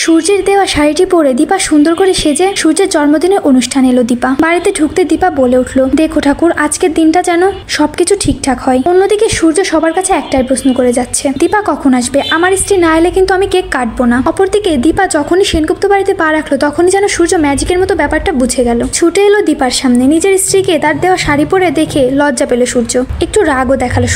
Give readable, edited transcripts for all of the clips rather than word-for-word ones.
সূর্যের দেওয়া শাড়িটি পরে দীপা সুন্দর করে সেজে সূর্যের জন্মদিনের অনুষ্ঠান এলো। দীপা বাড়িতে ঢুকতে দীপা বলে উঠলো, দেখো ঠাকুর, আজকের দিনটা যেন সবকিছু ঠিকঠাক হয়। অন্যদিকে সূর্য সবার কাছে একটাই প্রশ্ন করে যাচ্ছে, দীপা কখন আসবে? আমার স্ত্রী না এলে কিন্তু আমি কেক কাটবো না। অপরদিকে দীপা যখনই সেনগুপ্ত বাড়িতে পা রাখলো তখনই যেন সূর্য ম্যাজিকের মতো ব্যাপারটা বুঝে গেল। ছুটে এলো দীপার সামনে, নিজের স্ত্রীকে তার দেওয়া শাড়ি পরে দেখে লজ্জা পেল সূর্য, একটু রাগও দেখালো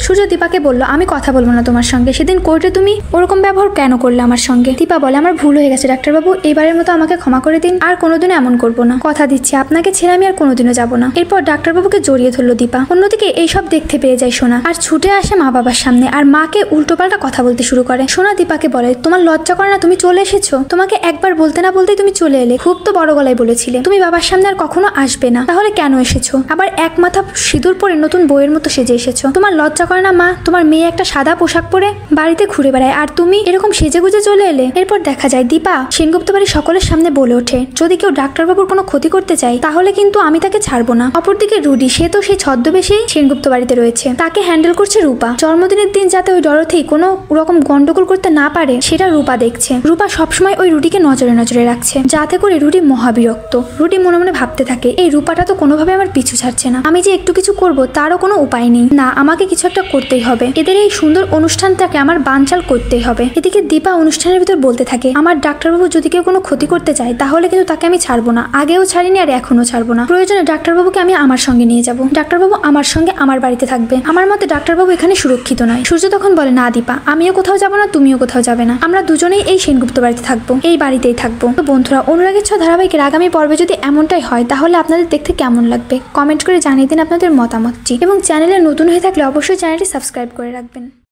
সূর্য দীপাকে বলল, আমি কথা বলবো না তোমার সঙ্গে। সেদিন কোর্টে তুমি ওরকম ব্যবহার কেন করলে আমার সঙ্গে? দীপা বলে, আমার ভুল হয়ে গেছে ডাক্তারবাবু, এবারের মতো আমাকে ক্ষমা করে দিন, আর কোনোদিনও এমন করবো না, কথা দিচ্ছি আপনাকে ছেড়ে আমি আর কোনোদিনও যাবো না। এরপর ডাক্তারবাবুকে জড়িয়ে ধরলো দীপা। অন্যদিকে এইসব দেখতে পেয়ে যায় সোনা, আর ছুটে আসে মা বাবার সামনে আর মাকে উল্টোপাল্টা কথা বলতে শুরু করে। সোনা দীপাকে বলে, তোমার লজ্জা করে না? তুমি চলে এসেছো, তোমাকে একবার বলতে না বলতেই তুমি চলে এলে। খুব তো বড় গলায় বলেছিলে তুমি বাবার সামনে আর কখনো আসবে না, তাহলে কেন এসেছো? আবার এক মাথা সিঁদুর পরে নতুন বইয়ের মতো সেজে এসেছো। তোমার লজ্জা করে না মা? তোমার মেয়ে একটা সাদা পোশাক পরে বাড়িতে ঘুরে বেড়ায় আর তুমি এরকম সেজে গুজে চলে এলে। এরপর দেখা যায় দীপা সেনগুপ্ত বাড়ির সকলের সামনে বলে ওঠে, যদি কেউ ডাক্তারবাবুর কোনো ক্ষতি করতে চায় তাহলে কিন্তু আমি তাকে ছাড়বো না। অপরদিকে রুডি, সে তো সেই ছদ্মবেশেই সেনগুপ্ত বাড়িতে রয়েছে, তাকে হ্যান্ডেল করছে রূপা। জন্মদিনের দিন যাতে ওই ডরথি কোনো রকম গন্ডগোল করতে না পারে সেটা রূপা দেখছে। রূপা সবসময় ওই রুডিকে নজরে নজরে রাখছে, যাতে করে রুডি মহাবিরক্ত। রুডি মনে মনে ভাবতে থাকে, এই রূপাটা তো কোনোভাবে আমার পিছু ছাড়ছে না, আমি যে একটু কিছু করব তারও কোনো উপায় নেই, না আমাকে কিছু একটা করতেই হবে, এদের এই সুন্দর অনুষ্ঠানটাকে আমার বানচাল করতেই হবে। এদিকে দীপা অনুষ্ঠানের ভিতর বলতে থাকে, আমার ডাক্তারবাবু যদি কেউ কোনো ক্ষতি করতে চায় তাহলে কিন্তু তাকে আমি ছাড়বো না, আগেও ছাড়িনি আর এখনো ছাড়বো না। প্রয়োজনে ডাক্তারবাবুকে আমি আমার সঙ্গে নিয়ে যাব, ডাক্তারবাবু আমার সঙ্গে আমার বাড়িতে থাকবে, আমার মতে ডাক্তারবাবু এখানে সুরক্ষিত নয়। সূর্য তখন বলে, না দীপা, আমিও কোথাও যাবো না, তুমিও কোথাও যাবে না, আমরা দুজনেই এই সেনগুপ্ত বাড়িতে থাকবো, এই বাড়িতেই থাকবো। তো বন্ধুরা, অনুরাগের ছোঁয়া ধারাবাহিকের আগামী পর্বে যদি এমনটাই হয় তাহলে আপনাদের দেখতে কেমন লাগবে কমেন্ট করে জানিয়ে দিন আপনাদের মতামতটি, এবং চ্যানেলে নতুন হয়ে থাকলে অবশ্যই চ্যানেলটি সাবস্ক্রাইব করে রাখবেন।